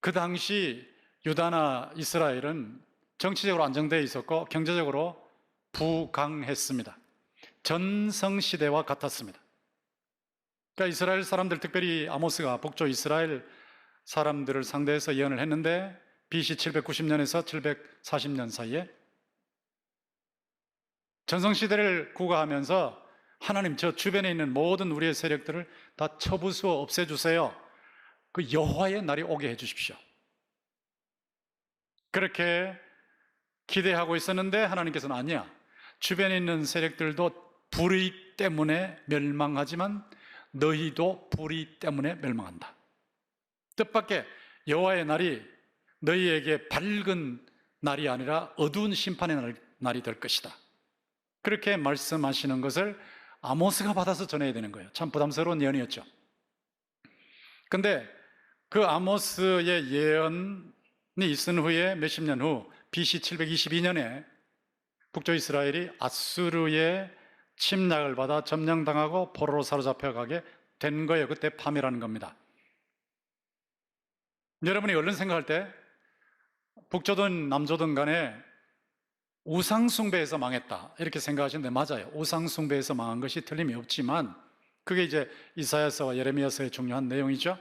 그 당시 유다나 이스라엘은 정치적으로 안정되어 있었고 경제적으로 부강했습니다. 전성시대와 같았습니다. 그러니까 이스라엘 사람들, 특별히 아모스가 북쪽 이스라엘 사람들을 상대해서 예언을 했는데 BC 790년에서 740년 사이에 전성시대를 구가하면서 하나님, 저 주변에 있는 모든 우리의 세력들을 다 쳐부수어 없애주세요. 그 여호와의 날이 오게 해주십시오. 그렇게 기대하고 있었는데 하나님께서는 아니야. 주변에 있는 세력들도 불의 때문에 멸망하지만 너희도 불의 때문에 멸망한다. 뜻밖의 여호와의 날이 너희에게 밝은 날이 아니라 어두운 심판의 날이 될 것이다. 그렇게 말씀하시는 것을 아모스가 받아서 전해야 되는 거예요. 참 부담스러운 예언이었죠. 근데 그 아모스의 예언이 있은 후에 몇십 년 후 BC 722년에 북쪽 이스라엘이 아수르의 침략을 받아 점령당하고 포로로 사로잡혀가게 된 거예요. 그때 파멸하는 겁니다. 여러분이 얼른 생각할 때 북조든 남조든 간에 우상숭배에서 망했다 이렇게 생각하시는데 맞아요. 우상숭배에서 망한 것이 틀림이 없지만 그게 이제 이사야서와 예레미야서의 중요한 내용이죠.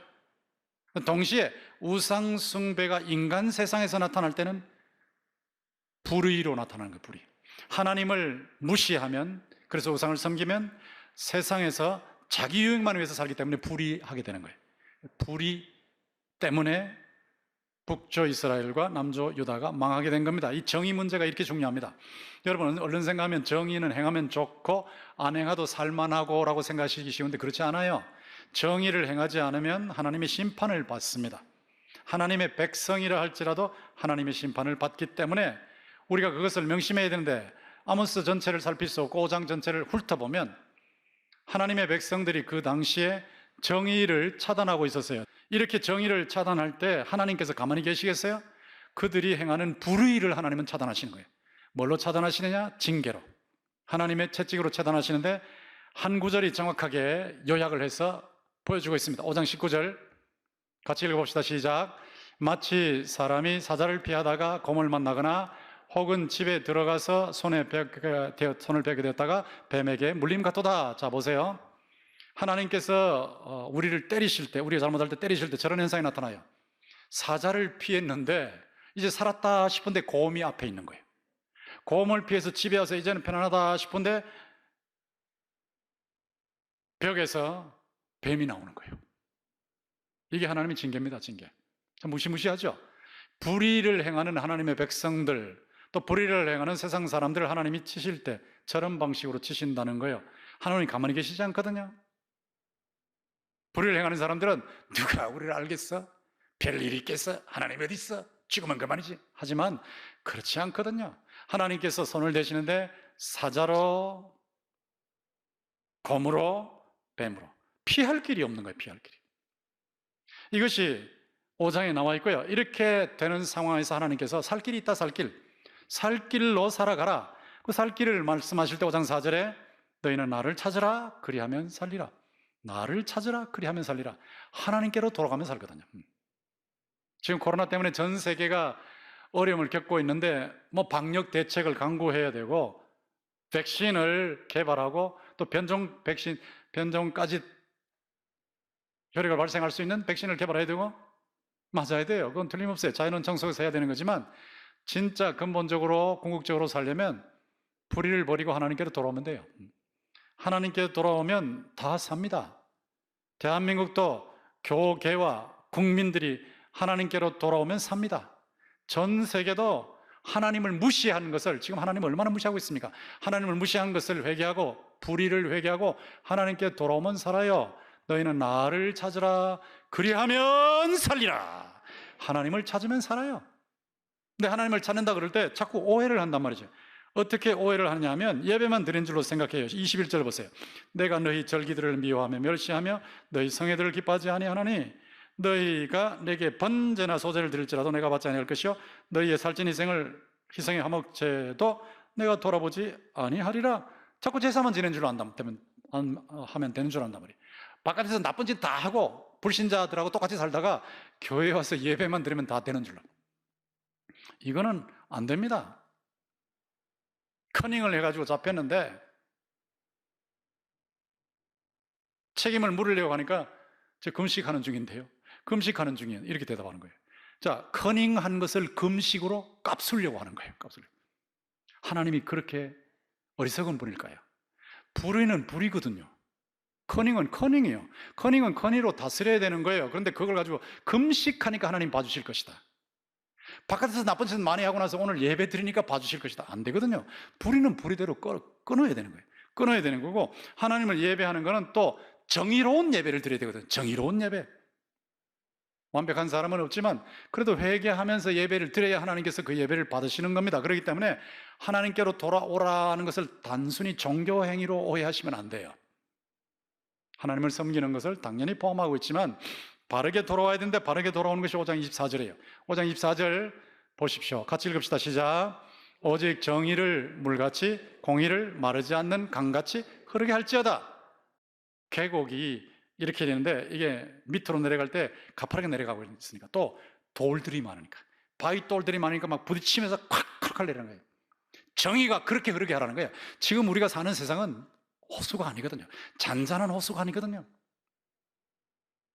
동시에 우상숭배가 인간 세상에서 나타날 때는 불의로 나타나는 거예요. 불의. 하나님을 무시하면, 그래서 우상을 섬기면 세상에서 자기 유익만 위해서 살기 때문에 불의하게 되는 거예요. 불의 때문에 북조 이스라엘과 남조 유다가 망하게 된 겁니다. 이 정의 문제가 이렇게 중요합니다. 여러분 얼른 생각하면 정의는 행하면 좋고 안 행해도 살만하고 라고 생각하시기 쉬운데 그렇지 않아요. 정의를 행하지 않으면 하나님의 심판을 받습니다. 하나님의 백성이라 할지라도 하나님의 심판을 받기 때문에 우리가 그것을 명심해야 되는데 아모스 전체를 살필 수 없고 5장 전체를 훑어보면 하나님의 백성들이 그 당시에 정의를 차단하고 있었어요. 이렇게 정의를 차단할 때 하나님께서 가만히 계시겠어요? 그들이 행하는 불의를 하나님은 차단하시는 거예요. 뭘로 차단하시느냐? 징계로. 하나님의 채찍으로 차단하시는데 한 구절이 정확하게 요약을 해서 보여주고 있습니다. 5장 19절 같이 읽어봅시다. 시작. 마치 사람이 사자를 피하다가 곰을 만나거나 혹은 집에 들어가서 손을 베게 되었다가 뱀에게 물림 같도다. 자 보세요. 하나님께서 우리를 때리실 때, 우리가 잘못할 때 때리실 때 저런 현상이 나타나요. 사자를 피했는데 이제 살았다 싶은데 곰이 앞에 있는 거예요. 곰을 피해서 집에 와서 이제는 편안하다 싶은데 벽에서 뱀이 나오는 거예요. 이게 하나님의 징계입니다. 징계. 참 무시무시하죠. 불의를 행하는 하나님의 백성들, 또 불의를 행하는 세상 사람들을 하나님이 치실 때 저런 방식으로 치신다는 거예요. 하나님이 가만히 계시지 않거든요. 불의를 행하는 사람들은 누가 우리를 알겠어? 별일이 있겠어? 하나님이 어디 있어? 죽으면 그만이지. 하지만 그렇지 않거든요. 하나님께서 손을 대시는데 사자로, 곰으로, 뱀으로 피할 길이 없는 거예요. 피할 길이. 이것이 5장에 나와 있고요. 이렇게 되는 상황에서 하나님께서 살 길이 있다. 살 길로 살아가라. 그 살 길을 말씀하실 때 5장 4절에 너희는 나를 찾으라 그리하면 살리라. 나를 찾으라 그리하면 살리라. 하나님께로 돌아가면 살거든요. 지금 코로나 때문에 전 세계가 어려움을 겪고 있는데 뭐 방역 대책을 강구해야 되고 백신을 개발하고 또 변종까지 혈액을 발생할 수 있는 백신을 개발해야 되고 맞아야 돼요. 그건 틀림없어요. 자연은 정속에서 해야 되는 거지만 진짜 근본적으로 궁극적으로 살려면 불의를 버리고 하나님께로 돌아오면 돼요. 하나님께 돌아오면 다 삽니다. 대한민국도 교계와 국민들이 하나님께로 돌아오면 삽니다. 전 세계도 하나님을 무시하는 것을, 지금 하나님을 얼마나 무시하고 있습니까? 하나님을 무시한 것을 회개하고 불의를 회개하고 하나님께 돌아오면 살아요. 너희는 나를 찾으라 그리하면 살리라. 하나님을 찾으면 살아요. 근데 하나님을 찾는다 그럴 때 자꾸 오해를 한단 말이죠. 어떻게 오해를 하느냐 하면 예배만 드린 줄로 생각해요. 21절 보세요. 내가 너희 절기들을 미워하며 멸시하며 너희 성회들을 기뻐하지 아니하나니 너희가 내게 번제나 소제를 드릴지라도 내가 받지 아니할 것이요 너희의 살찐 희생의 화목제도 내가 돌아보지 아니하리라. 자꾸 제사만 지낸 줄로 하면 되는 줄 안단 말이에요. 바깥에서 나쁜 짓 다 하고 불신자들하고 똑같이 살다가 교회에 와서 예배만 드리면 다 되는 줄로. 이거는 안 됩니다. 커닝을 해가지고 잡혔는데 책임을 물으려고 하니까 저 금식하는 중인데요. 금식하는 중이에요. 이렇게 대답하는 거예요. 자, 커닝한 것을 금식으로 깝수려고 하는 거예요. 깝수려고. 하나님이 그렇게 어리석은 분일까요? 불의는 불이거든요. 커닝은 커닝이에요. 커닝은 커닝으로 다스려야 되는 거예요. 그런데 그걸 가지고 금식하니까 하나님 봐주실 것이다. 바깥에서 나쁜 짓 많이 하고 나서 오늘 예배 드리니까 봐주실 것이다. 안 되거든요. 불의는 불의대로 끊어야 되는 거예요. 끊어야 되는 거고, 하나님을 예배하는 거는 또 정의로운 예배를 드려야 되거든요. 정의로운 예배. 완벽한 사람은 없지만 그래도 회개하면서 예배를 드려야 하나님께서 그 예배를 받으시는 겁니다. 그렇기 때문에 하나님께로 돌아오라는 것을 단순히 종교 행위로 오해하시면 안 돼요. 하나님을 섬기는 것을 당연히 포함하고 있지만 바르게 돌아와야 되는데, 바르게 돌아오는 것이 5장 24절이에요. 5장 24절 보십시오. 같이 읽읍시다. 시작. 오직 정의를 물같이 공의를 마르지 않는 강같이 흐르게 할지어다. 계곡이 이렇게 되는데 이게 밑으로 내려갈 때 가파르게 내려가고 있으니까, 또 돌들이 많으니까, 바위돌들이 많으니까 막 부딪히면서 콱콱 내려가는 거예요. 정의가 그렇게 흐르게 하라는 거예요. 지금 우리가 사는 세상은 호수가 아니거든요. 잔잔한 호수가 아니거든요.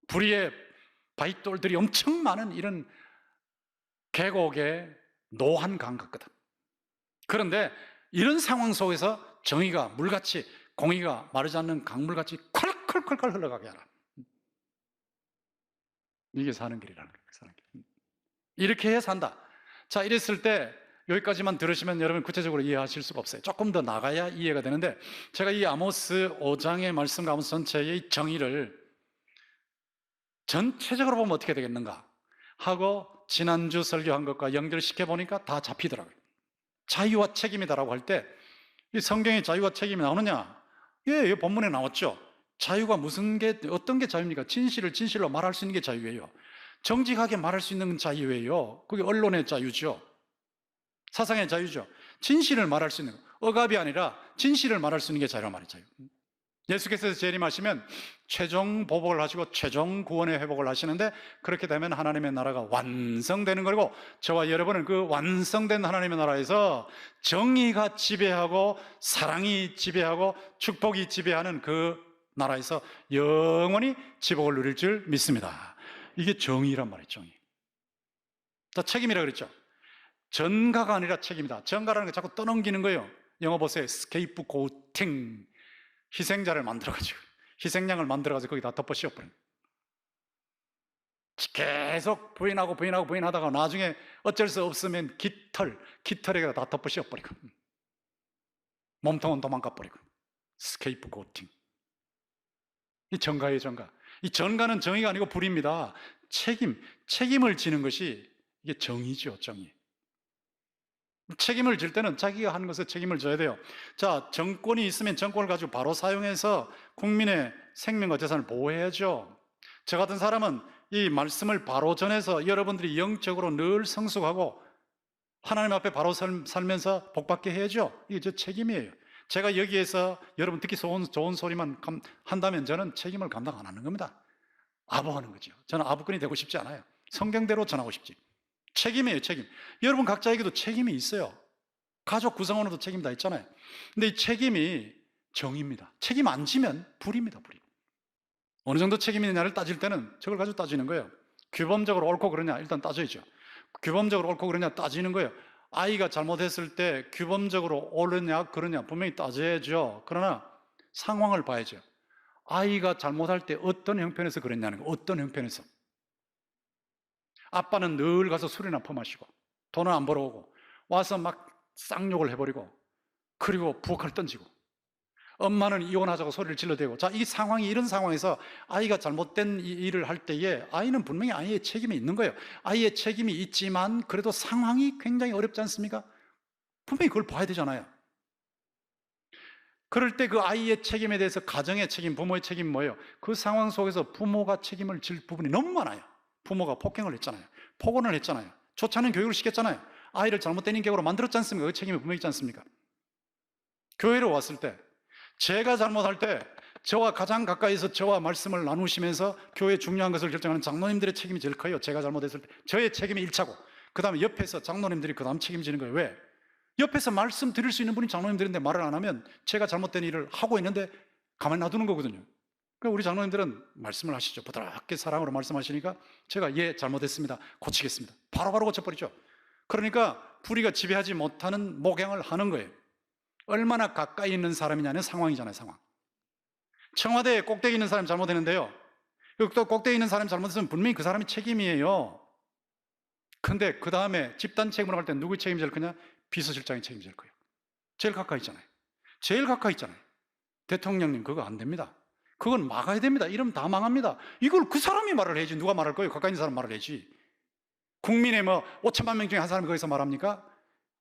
불의의 바위돌들이 엄청 많은 이런 계곡의 노한 강 같거든. 그런데 이런 상황 속에서 정의가 물같이, 공의가 마르지 않는 강물같이 콸콸콸콸 흘러가게 하라. 이게 사는 길이라는 거예요. 사는 길. 이렇게 해야 산다. 자, 이랬을 때 여기까지만 들으시면 여러분 구체적으로 이해하실 수가 없어요. 조금 더 나가야 이해가 되는데, 제가 이 아모스 5장의 말씀과 아모스 전체의 정의를 전체적으로 보면 어떻게 되겠는가 하고 지난주 설교한 것과 연결시켜 보니까 다 잡히더라고요. 자유와 책임이다라고 할 때, 이 성경에 자유와 책임이 나오느냐? 예, 본문에 나왔죠. 자유가 어떤 게 자유입니까? 진실을 진실로 말할 수 있는 게 자유예요. 정직하게 말할 수 있는 자유예요. 그게 언론의 자유죠. 사상의 자유죠. 진실을 말할 수 있는 거. 억압이 아니라 진실을 말할 수 있는 게 자유란 말이에요. 자유. 예수께서 재림하시면 최종 보복을 하시고 최종 구원의 회복을 하시는데, 그렇게 되면 하나님의 나라가 완성되는 거고, 저와 여러분은 그 완성된 하나님의 나라에서 정의가 지배하고 사랑이 지배하고 축복이 지배하는 그 나라에서 영원히 지복을 누릴 줄 믿습니다. 이게 정의란 말이에요. 정의. 자, 책임이라 그랬죠. 전가가 아니라 책임이다. 전가라는 게 자꾸 떠넘기는 거예요. 영어 보세요. 스케이프고팅. 희생자를 만들어가지고, 희생양을 만들어가지고 거기다 덮어 씌워버린. 계속 부인하다가 나중에 어쩔 수 없으면 깃털에다 다 덮어 씌워버리고, 몸통은 도망가버리고. 스케이프고팅. 이 전가예요, 전가. 이 전가는 정의가 아니고 불의입니다. 책임을 지는 것이 이게 정의죠, 정의. 책임을 질 때는 자기가 하는 것에 책임을 져야 돼요. 자, 정권이 있으면 정권을 가지고 바로 사용해서 국민의 생명과 재산을 보호해야죠. 저 같은 사람은 이 말씀을 바로 전해서 여러분들이 영적으로 늘 성숙하고 하나님 앞에 바로 살면서 복받게 해야죠. 이게 제 책임이에요. 제가 여기에서 여러분 듣기 좋은 소리만 한다면 저는 책임을 감당 안 하는 겁니다. 아부하는 거죠. 저는 아부꾼이 되고 싶지 않아요. 성경대로 전하고 싶지. 책임이에요, 책임. 여러분 각자에게도 책임이 있어요. 가족 구성원에도 책임 다 있잖아요. 근데 이 책임이 정의입니다. 책임 안 지면 불입니다, 불이. 어느 정도 책임이 있느냐를 따질 때는 저걸 가지고 따지는 거예요. 규범적으로 옳고 그러냐 일단 따져야죠. 규범적으로 옳고 그러냐 따지는 거예요. 아이가 잘못했을 때 규범적으로 옳으냐 그러냐 분명히 따져야죠. 그러나 상황을 봐야죠. 아이가 잘못할 때 어떤 형편에서 그랬냐는 거, 어떤 형편에서. 아빠는 늘 가서 술이나 퍼마시고 돈을 안 벌어오고 와서 막 쌍욕을 해버리고, 그리고 부엌을 던지고, 엄마는 이혼하자고 소리를 질러대고. 자, 이 상황이, 이런 상황에서 아이가 잘못된 일을 할 때에 아이는 분명히 아이의 책임이 있는 거예요. 아이의 책임이 있지만 그래도 상황이 굉장히 어렵지 않습니까? 분명히 그걸 봐야 되잖아요. 그럴 때 그 아이의 책임에 대해서 가정의 책임, 부모의 책임이 뭐예요? 그 상황 속에서 부모가 책임을 질 부분이 너무 많아요. 부모가 폭행을 했잖아요. 폭언을 했잖아요. 좋지 않은 교육을 시켰잖아요. 아이를 잘못된 인격으로 만들었지 않습니까? 그 책임이 분명히 있지 않습니까? 교회로 왔을 때, 제가 잘못할 때 저와 가장 가까이서 저와 말씀을 나누시면서 교회 중요한 것을 결정하는 장로님들의 책임이 제일 커요. 제가 잘못했을 때 저의 책임이 1차고, 그 다음에 옆에서 장로님들이 그 다음 책임지는 거예요. 왜? 옆에서 말씀 드릴 수 있는 분이 장로님들인데 말을 안 하면 제가 잘못된 일을 하고 있는데 가만히 놔두는 거거든요. 그러니까 우리 장로님들은 말씀을 하시죠. 부드럽게 사랑으로 말씀하시니까 제가 예, 잘못했습니다, 고치겠습니다, 바로바로 고쳐버리죠. 그러니까 불의가 지배하지 못하는 목양을 하는 거예요. 얼마나 가까이 있는 사람이냐는 상황이잖아요. 상황. 청와대에 꼭대기 있는 사람이 잘못했는데요, 또 꼭대기 있는 사람이 잘못했으면 분명히 그 사람이 책임이에요. 근데 그 다음에 집단 책임으로 갈 때 누구의 책임이 제일 크냐? 비서실장의 책임이 제일 커요. 제일 가까이 있잖아요. 제일 가까이 있잖아요. 대통령님 그거 안 됩니다. 그건 막아야 됩니다. 이러면 다 망합니다. 이걸 그 사람이 말을 해야지. 누가 말할 거예요? 가까이 있는 사람 말을 해야지. 국민의 5천만 명 중에 한 사람이 거기서 말합니까?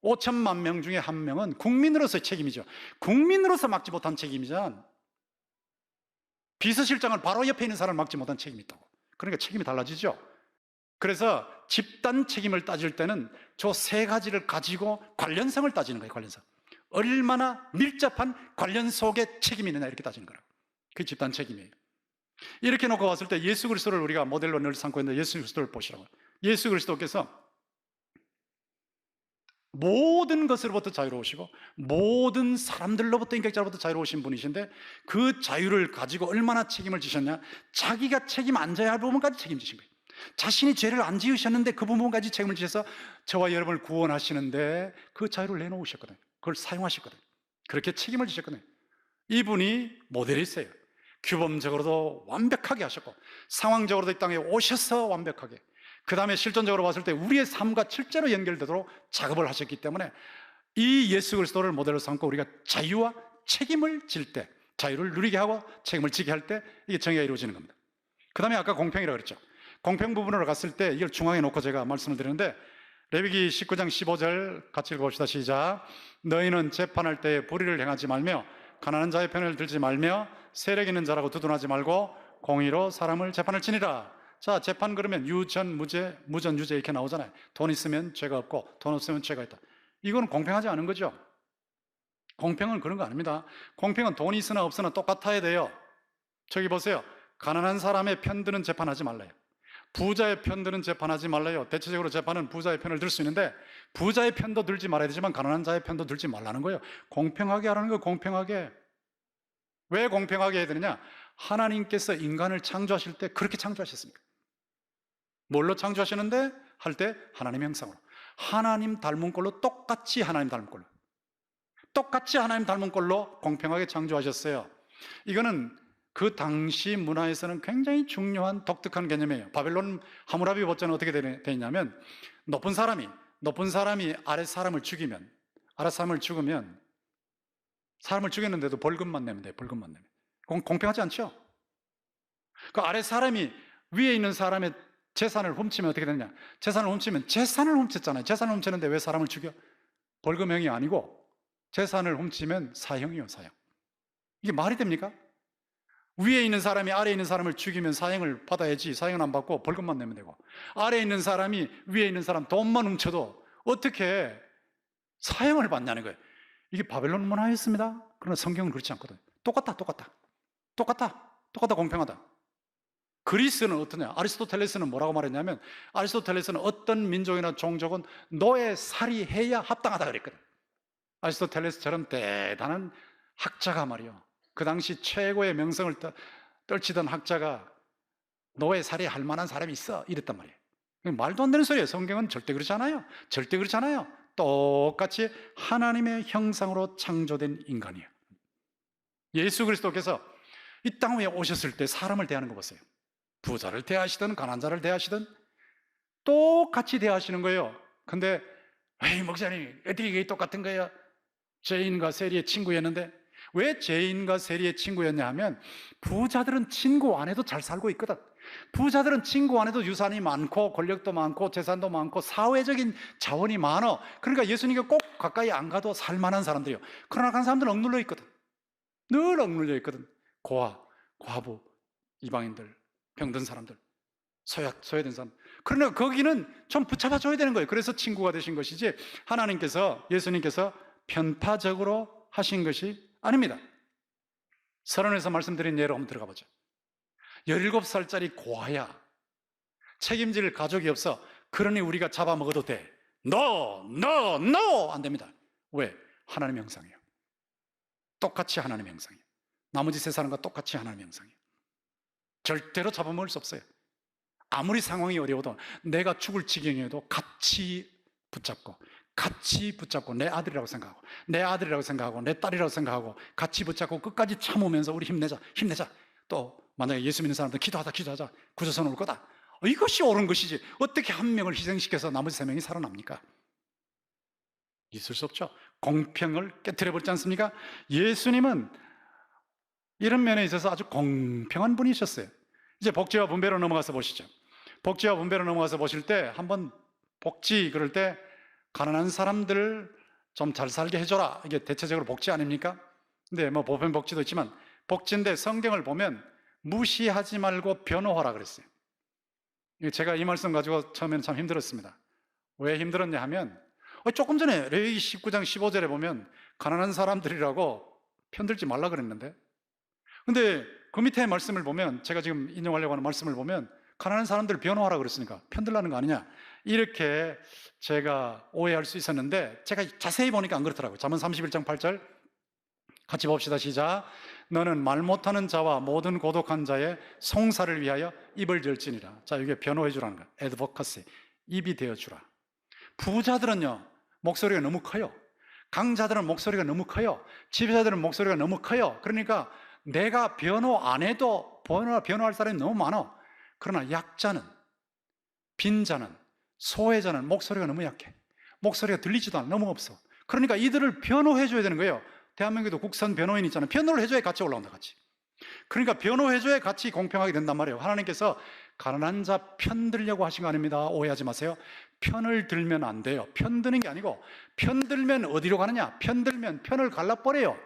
5천만 명 중에 한 명은 국민으로서의 책임이죠. 국민으로서 막지 못한 책임이잖아. 비서실장은 바로 옆에 있는 사람을 막지 못한 책임이 있다고. 그러니까 책임이 달라지죠. 그래서 집단 책임을 따질 때는 저 세 가지를 가지고 관련성을 따지는 거예요. 관련성. 얼마나 밀접한 관련 속에 책임이 있느냐, 이렇게 따지는 거라고. 그게 집단 책임이에요. 이렇게 놓고 봤을 때 예수 그리스도를 우리가 모델로 늘 삼고 있는데, 예수 그리스도를 보시라고. 예수 그리스도께서 모든 것으로부터 자유로우시고 모든 사람들로부터, 인격자로부터 자유로우신 분이신데, 그 자유를 가지고 얼마나 책임을 지셨냐? 자기가 책임 안 져야 할 부분까지 책임지신 거예요. 자신이 죄를 안 지으셨는데 그 부분까지 책임을 지셔서 저와 여러분을 구원하시는데 그 자유를 내놓으셨거든요. 그걸 사용하셨거든요. 그렇게 책임을 지셨거든요. 이분이 모델이세요. 규범적으로도 완벽하게 하셨고, 상황적으로도 이 땅에 오셔서 완벽하게, 그 다음에 실존적으로 봤을 때 우리의 삶과 실제로 연결되도록 작업을 하셨기 때문에, 이 예수 그리스도를 모델로 삼고 우리가 자유와 책임을 질 때, 자유를 누리게 하고 책임을 지게 할 때 이게 정의가 이루어지는 겁니다. 그 다음에 아까 공평이라고 그랬죠. 공평 부분으로 갔을 때 이걸 중앙에 놓고 제가 말씀을 드리는데, 레위기 19장 15절 같이 읽어봅시다. 시작. 너희는 재판할 때에 불의를 행하지 말며 가난한 자의 편을 들지 말며 세력 있는 자라고 두둔하지 말고 공의로 사람을 재판을 치니라. 자, 재판 그러면 유전, 무죄, 무전, 유죄 이렇게 나오잖아요. 돈 있으면 죄가 없고 돈 없으면 죄가 있다. 이거는 공평하지 않은 거죠. 공평은 그런 거 아닙니다. 공평은 돈이 있으나 없으나 똑같아야 돼요. 저기 보세요. 가난한 사람의 편드는 재판하지 말래요. 부자의 편드는 재판하지 말래요. 대체적으로 재판은 부자의 편을 들 수 있는데, 부자의 편도 들지 말아야 되지만 가난한 자의 편도 들지 말라는 거예요. 공평하게 하라는 거예요. 공평하게. 왜 공평하게 해야 되느냐? 하나님께서 인간을 창조하실 때 그렇게 창조하셨습니다. 뭘로 창조하시는데? 할 때 하나님 형상으로, 하나님 닮은 꼴로, 똑같이 하나님 닮은 꼴로, 똑같이 하나님 닮은 꼴로 공평하게 창조하셨어요. 이거는 그 당시 문화에서는 굉장히 중요한 독특한 개념이에요. 바벨론 하무라비 법전은 어떻게 되어 있냐면, 높은 사람이 아래 사람을 죽이면, 사람을 죽였는데도 벌금만 내면 돼요. 벌금만 내면. 공평하지 않죠? 그 아래 사람이 위에 있는 사람의 재산을 훔치면 어떻게 되느냐? 재산을 훔치면, 재산을 훔쳤잖아요. 재산을 훔쳤는데 왜 사람을 죽여? 벌금형이 아니고 재산을 훔치면 사형이요, 사형. 이게 말이 됩니까? 위에 있는 사람이 아래에 있는 사람을 죽이면 사형을 받아야지, 사형은 안 받고 벌금만 내면 되고, 아래에 있는 사람이 위에 있는 사람 돈만 훔쳐도 어떻게 사형을 받냐는 거예요. 이게 바벨론 문화였습니다. 그러나 성경은 그렇지 않거든요. 똑같다 공평하다. 그리스는 어떠냐? 아리스토텔레스는 뭐라고 말했냐면, 아리스토텔레스는 어떤 민족이나 종족은 노예 살이해야 합당하다 그랬거든. 아리스토텔레스처럼 대단한 학자가 말이요, 그 당시 최고의 명성을 떨치던 학자가 노예 살해할 만한 사람이 있어, 이랬단 말이에요. 말도 안 되는 소리예요. 성경은 절대 그렇지 않아요. 절대 그렇지 않아요. 똑같이 하나님의 형상으로 창조된 인간이에요. 예수 그리스도께서 이 땅 위에 오셨을 때 사람을 대하는 거 보세요. 부자를 대하시든 가난한 자를 대하시든 똑같이 대하시는 거예요. 근데 에이 목사님 어떻게 이게 똑같은 거예요? 죄인과 세리의 친구였는데. 왜 죄인과 세리의 친구였냐 하면, 부자들은 친구 안 해도 잘 살고 있거든. 부자들은 친구 안 해도 유산이 많고 권력도 많고 재산도 많고 사회적인 자원이 많아. 그러니까 예수님과 꼭 가까이 안 가도 살만한 사람들이에요. 그러나 간 사람들은 억눌려 있거든. 늘 억눌려 있거든. 고아, 과부, 이방인들, 병든 사람들, 소외된 사람. 그러나 거기는 좀 붙잡아 줘야 되는 거예요. 그래서 친구가 되신 것이지, 예수님께서 편파적으로 하신 것이 아닙니다. 서론에서 말씀드린 예로 한번 들어가 보죠. 17살짜리 고아야. 책임질 가족이 없어. 그러니 우리가 잡아먹어도 돼. No! 안 됩니다. 왜? 하나님의 형상이에요. 똑같이 하나님의 형상이에요. 나머지 세 사람과 똑같이 하나님의 형상이에요. 절대로 잡아먹을 수 없어요. 아무리 상황이 어려워도, 내가 죽을 지경이어도 같이 붙잡고 내 아들이라고 생각하고 내 아들이라고 생각하고 내 딸이라고 생각하고 같이 붙잡고 끝까지 참으면서 우리 힘내자. 또 만약에 예수 믿는 사람들 기도하자. 구조선 올 거다. 이것이 옳은 것이지 어떻게 한 명을 희생시켜서 나머지 세 명이 살아납니까? 있을 수 없죠. 공평을 깨트려버리지 않습니까? 예수님은 이런 면에 있어서 아주 공평한 분이셨어요. 이제 복지와 분배로 넘어가서 보시죠. 복지와 분배로 넘어가서 보실 때 한번 복지 그럴 때 가난한 사람들 좀 잘 살게 해줘라. 이게 대체적으로 복지 아닙니까? 근데 뭐 보편 복지도 있지만 복지인데 성경을 보면 무시하지 말고 변호하라 그랬어요. 제가 이 말씀 가지고 처음에는 참 힘들었습니다. 왜 힘들었냐 하면 조금 전에 레위기 19장 15절에 보면 가난한 사람들이라고 편들지 말라 그랬는데, 근데 그 밑에 말씀을 보면, 제가 지금 인용하려고 하는 말씀을 보면 가난한 사람들을 변호하라 그랬으니까 편들라는 거 아니냐, 이렇게 제가 오해할 수 있었는데 제가 자세히 보니까 안 그렇더라고요. 잠언 31장 8절 같이 봅시다. 시작. 너는 말 못하는 자와 모든 고독한 자의 송사를 위하여 입을 열지니라. 자, 이게 변호해 주라는 거야. advocacy, 입이 되어주라. 부자들은요 목소리가 너무 커요. 강자들은 목소리가 너무 커요. 지배자들은 목소리가 너무 커요. 그러니까 내가 변호 안 해도 변호할 사람이 너무 많아. 그러나 약자는, 빈자는, 소외자는 목소리가 너무 약해. 목소리가 들리지도 않아. 너무 없어. 그러니까 이들을 변호해 줘야 되는 거예요. 대한민국에도 국선 변호인 있잖아요. 변호를 해줘야 같이 올라온다, 같이. 그러니까 변호해줘야 같이 공평하게 된단 말이에요. 하나님께서 가난한 자 편들려고 하신 거 아닙니다. 오해하지 마세요. 편을 들면 안 돼요. 편드는 게 아니고, 편들면 어디로 가느냐? 편들면 편을 갈라버려요.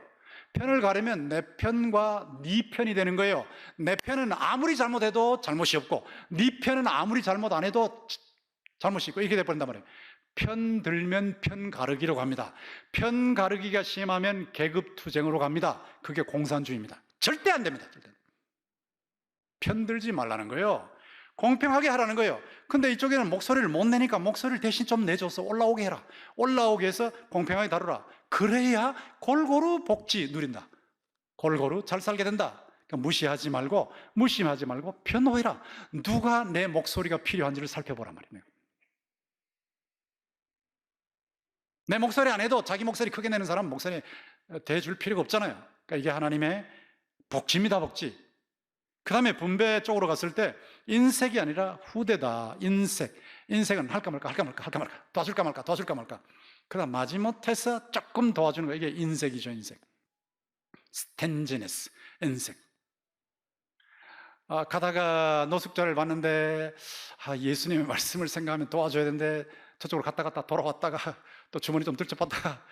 편을 가르면 내 편과 네 편이 되는 거예요. 내 편은 아무리 잘못해도 잘못이 없고, 네 편은 아무리 잘못 안 해도 잘못이 있고, 이렇게 돼버린단 말이에요. 편 들면 편 가르기로 갑니다. 편 가르기가 심하면 계급투쟁으로 갑니다. 그게 공산주의입니다. 절대 안 됩니다. 절대. 편 들지 말라는 거예요. 공평하게 하라는 거예요. 근데 이쪽에는 목소리를 못 내니까 목소리를 대신 좀 내줘서 올라오게 해라. 올라오게 해서 공평하게 다루라. 그래야 골고루 복지 누린다. 골고루 잘 살게 된다. 그러니까 무시하지 말고 변호해라. 누가 내 목소리가 필요한지를 살펴보란 말이에요. 내 목소리 안 해도 자기 목소리 크게 내는 사람 목소리 대줄 필요가 없잖아요. 그러니까 이게 하나님의 복지입니다. 복지. 그 다음에 분배 쪽으로 갔을 때 인색이 아니라 후대다. 인색은 할까 말까 도와줄까 말까. 그러다 마지못해서 조금 도와주는 거, 이게 인색이죠. 인색. 스텐지네스, 인색. 가다가 노숙자를 봤는데 예수님의 말씀을 생각하면 도와줘야 되는데 저쪽으로 갔다 돌아왔다가 또 주머니 좀 들쳐봤다가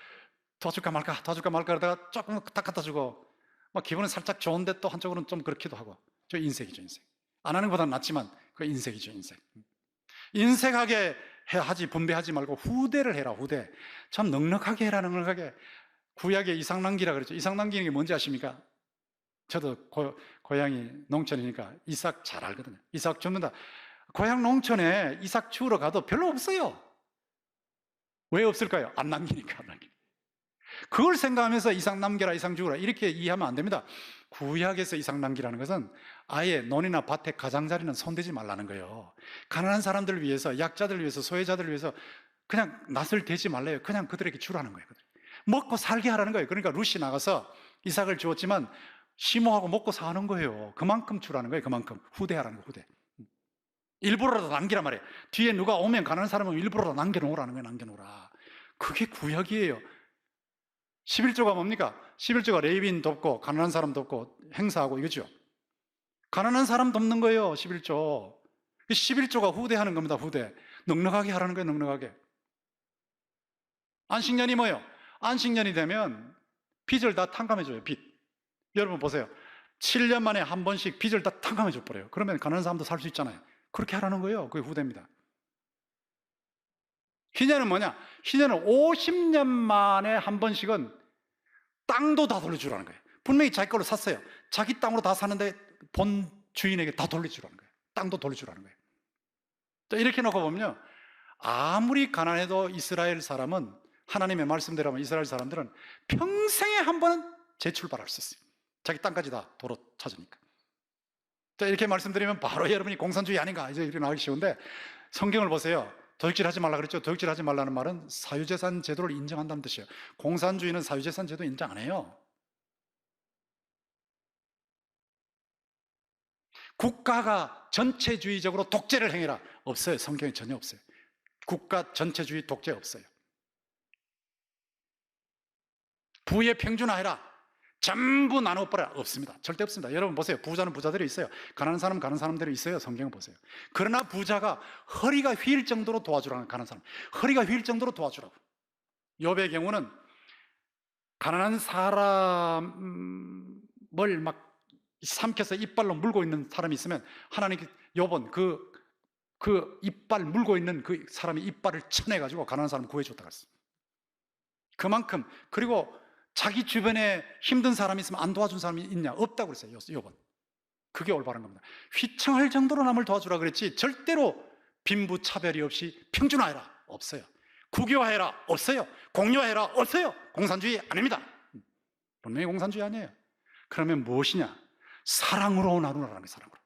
도와줄까 말까 그러다가 조금 딱 갖다 주고 막 기분은 살짝 좋은데 또 한쪽으로는 좀 그렇기도 하고. 저 인색이죠. 인색. 안 하는 것보다는 낫지만 그 인색이죠. 인색하게 하지, 분배하지 말고 후대를 해라. 후대. 참 넉넉하게 해라. 넉넉하게. 구약의 이삭남기라 그랬죠. 이삭남기는 게 뭔지 아십니까? 저도 고향이 농촌이니까 이삭 잘 알거든요. 이삭 줍는다. 고향 농촌에 이삭 주우러 가도 별로 없어요. 왜 없을까요? 안 남기니까. 그걸 생각하면서 이삭 남겨라, 이삭 주우라 이렇게 이해하면 안 됩니다. 구약에서 이삭 남기라는 것은 아예 논이나 밭에 가장자리는 손대지 말라는 거예요. 가난한 사람들을 위해서, 약자들을 위해서, 소외자들을 위해서 그냥 낯을 대지 말래요. 그냥 그들에게 주라는 거예요. 먹고 살게 하라는 거예요. 그러니까 룻이 나가서 이삭을 주었지만 심호하고 먹고 사는 거예요. 그만큼 주라는 거예요. 그만큼 후대하라는 거예요. 후대. 일부러라도 남기란 말이에요. 뒤에 누가 오면 가난한 사람은 일부러라도 남겨놓으라는 거예요. 남겨놓으라. 그게 구약이에요. 11조가 뭡니까? 11조가 레위인 돕고 가난한 사람 돕고 행사하고 이거죠. 가난한 사람 돕는 거예요. 11조. 11조가 후대하는 겁니다. 후대. 넉넉하게 하라는 거예요. 넉넉하게. 안식년이 뭐예요? 안식년이 되면 빚을 다 탕감해줘요. 빚. 여러분 보세요. 7년 만에 한 번씩 빚을 다 탕감해줘 버려요. 그러면 가난한 사람도 살 수 있잖아요. 그렇게 하라는 거예요. 그게 후대입니다. 희년은 뭐냐? 희년은 50년 만에 한 번씩은 땅도 다 돌려주라는 거예요. 분명히 자기 걸로 샀어요. 자기 땅으로 다 사는데 본 주인에게 다 돌려주라는 거예요. 땅도 돌려주라는 거예요. 또 이렇게 놓고 보면요, 아무리 가난해도 이스라엘 사람은, 하나님의 말씀대로면 이스라엘 사람들은 평생에 한 번은 재출발할 수 있어요. 자기 땅까지 다 도로 찾으니까. 자, 이렇게 말씀드리면 바로 여러분이 공산주의 아닌가 이제 이렇게 나오기 쉬운데, 성경을 보세요. 도둑질 하지 말라 그랬죠. 도둑질 하지 말라는 말은 사유재산 제도를 인정한다는 뜻이에요. 공산주의는 사유재산 제도 인정 안 해요. 국가가 전체주의적으로 독재를 행해라, 없어요. 성경에 전혀 없어요. 국가 전체주의 독재 없어요. 부의 평준화해라, 전부 나눠버려라, 없습니다. 절대 없습니다. 여러분 보세요. 부자는 부자들이 있어요. 가난한 사람은 가난한 사람들이 있어요. 성경을 보세요. 그러나 부자가 허리가 휘일 정도로 도와주라는, 가난한 사람 허리가 휘일 정도로 도와주라고. 욥의 경우는 가난한 사람을 막 삼켜서 이빨로 물고 있는 사람이 있으면 하나님께, 욥은 그 이빨 물고 있는 그 사람이 이빨을 쳐내가지고 가난한 사람 구해줬다고 했어요. 그만큼. 그리고 자기 주변에 힘든 사람이 있으면 안 도와준 사람이 있냐? 없다고 그랬어요. 욥은. 그게 올바른 겁니다. 휘청할 정도로 남을 도와주라 그랬지, 절대로 빈부 차별이 없이 평준화해라, 없어요. 국유화해라, 없어요. 공유화해라, 없어요. 공산주의 아닙니다. 분명히 공산주의 아니에요. 그러면 무엇이냐? 사랑으로 나누라는 거예요. 사랑으로.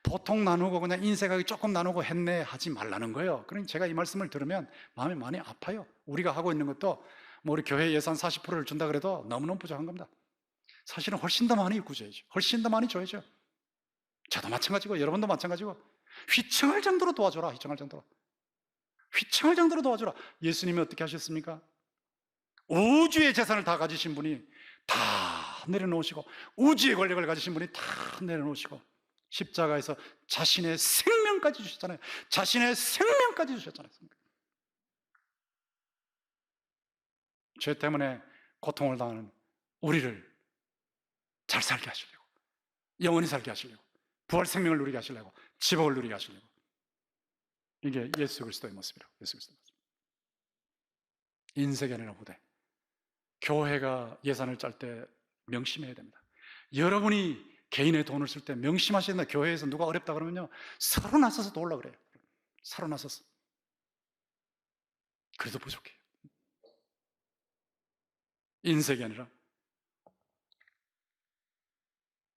보통 나누고 그냥 인색하게 조금 나누고 했네 하지 말라는 거예요. 그러니 제가 이 말씀을 들으면 마음이 많이 아파요. 우리가 하고 있는 것도 뭐 우리 교회 예산 40%를 준다 그래도 너무너무 부족한 겁니다. 사실은 훨씬 더 많이 구줘야죠. 훨씬 더 많이 줘야죠. 저도 마찬가지고 여러분도 마찬가지고. 휘청할 정도로 도와줘라. 휘청할 정도로. 휘청할 정도로 도와줘라. 예수님이 어떻게 하셨습니까? 우주의 재산을 다 가지신 분이 다 내려놓으시고, 우주의 권력을 가지신 분이 다 내려놓으시고, 십자가에서 자신의 생명까지 주셨잖아요. 자신의 생명까지 주셨잖아요. 죄 때문에 고통을 당하는 우리를 잘 살게 하시려고, 영원히 살게 하시려고, 부활 생명을 누리게 하시려고, 지복을 누리게 하시려고. 이게 예수 그리스도의 모습이라고. 예수 그리스도의 모습. 인색이 아니라 후대. 교회가 예산을 짤 때 명심해야 됩니다. 여러분이 개인의 돈을 쓸 때 명심하셔야 된다. 교회에서 누가 어렵다 그러면요, 서로 나서서 도우려 그래요. 서로 나서서. 그래도 부족해요. 인색이 아니라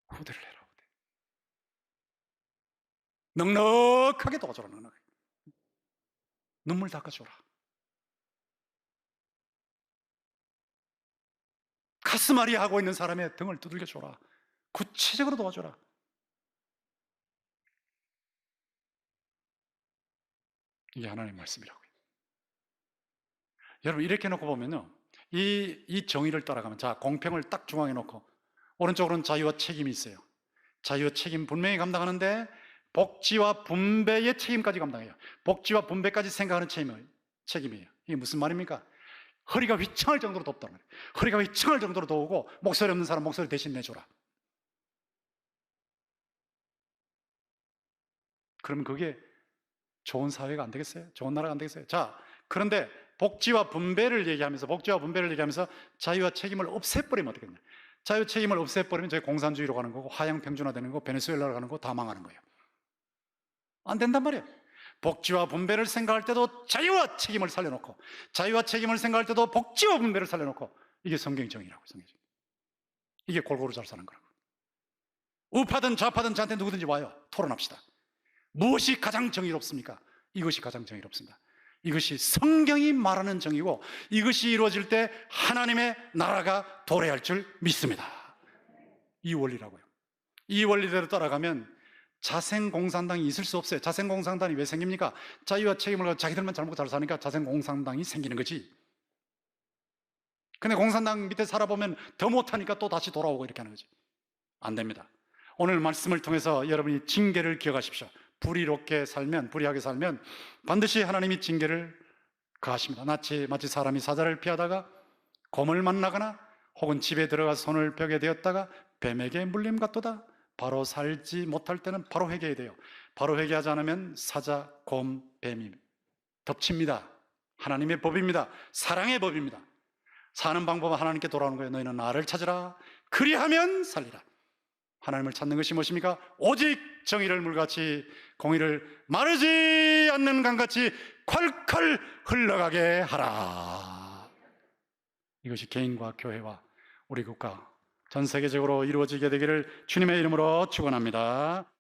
후대를 해라. 후대. 넉넉하게 도와줘라. 넉넉하게. 눈물 닦아줘라. 가슴앓이 하고 있는 사람의 등을 두들겨줘라. 구체적으로 도와줘라. 이게 하나님의 말씀이라고요. 여러분, 이렇게 놓고 보면요, 이 정의를 따라가면, 자, 공평을 딱 중앙에 놓고 오른쪽으로는 자유와 책임이 있어요. 자유와 책임 분명히 감당하는데 복지와 분배의 책임까지 감당해요. 복지와 분배까지 생각하는 책임이에요. 이게 무슨 말입니까? 허리가 휘청할 정도로 돕다는 거예요. 허리가 휘청할 정도로 도우고, 목소리 없는 사람 목소리 대신 내줘라. 그러면 그게 좋은 사회가 안 되겠어요? 좋은 나라가 안 되겠어요? 자, 그런데 복지와 분배를 얘기하면서 자유와 책임을 없애버리면 어떻겠냐? 자유 책임을 없애버리면 저희 공산주의로 가는 거고, 하향 평준화되는 거고, 베네수엘라로 가는 거고, 다 망하는 거예요. 안 된단 말이에요. 복지와 분배를 생각할 때도 자유와 책임을 살려놓고, 자유와 책임을 생각할 때도 복지와 분배를 살려놓고, 이게 성경 정의라고. 성경. 이게 골고루 잘 사는 거라고. 우파든 좌파든 저한테 누구든지 와요. 토론합시다. 무엇이 가장 정의롭습니까? 이것이 가장 정의롭습니다. 이것이 성경이 말하는 정의고, 이것이 이루어질 때 하나님의 나라가 도래할 줄 믿습니다. 이 원리라고요. 이 원리대로 따라가면 자생공산당이 있을 수 없어요. 자생공산당이 왜 생깁니까? 자유와 책임을 가지고 자기들만 잘 먹고 잘 사니까 자생공산당이 생기는 거지. 근데 공산당 밑에 살아보면 더 못하니까 또 다시 돌아오고 이렇게 하는 거지. 안 됩니다. 오늘 말씀을 통해서 여러분이 징계를 기억하십시오. 불의롭게 살면, 불의하게 살면 반드시 하나님이 징계를 가하십니다. 마치 사람이 사자를 피하다가 곰을 만나거나, 혹은 집에 들어가 손을 벽에 대었다가 뱀에게 물림 같도다. 바로 살지 못할 때는 바로 회개해야 돼요. 바로 회개하지 않으면 사자, 곰, 뱀이 덮칩니다. 하나님의 법입니다. 사랑의 법입니다. 사는 방법은 하나님께 돌아오는 거예요. 너희는 나를 찾으라. 그리하면 살리라. 하나님을 찾는 것이 무엇입니까? 오직 정의를 물같이, 공의를 마르지 않는 강같이 콸콸 흘러가게 하라. 이것이 개인과 교회와 우리 국가 전 세계적으로 이루어지게 되기를 주님의 이름으로 축원합니다.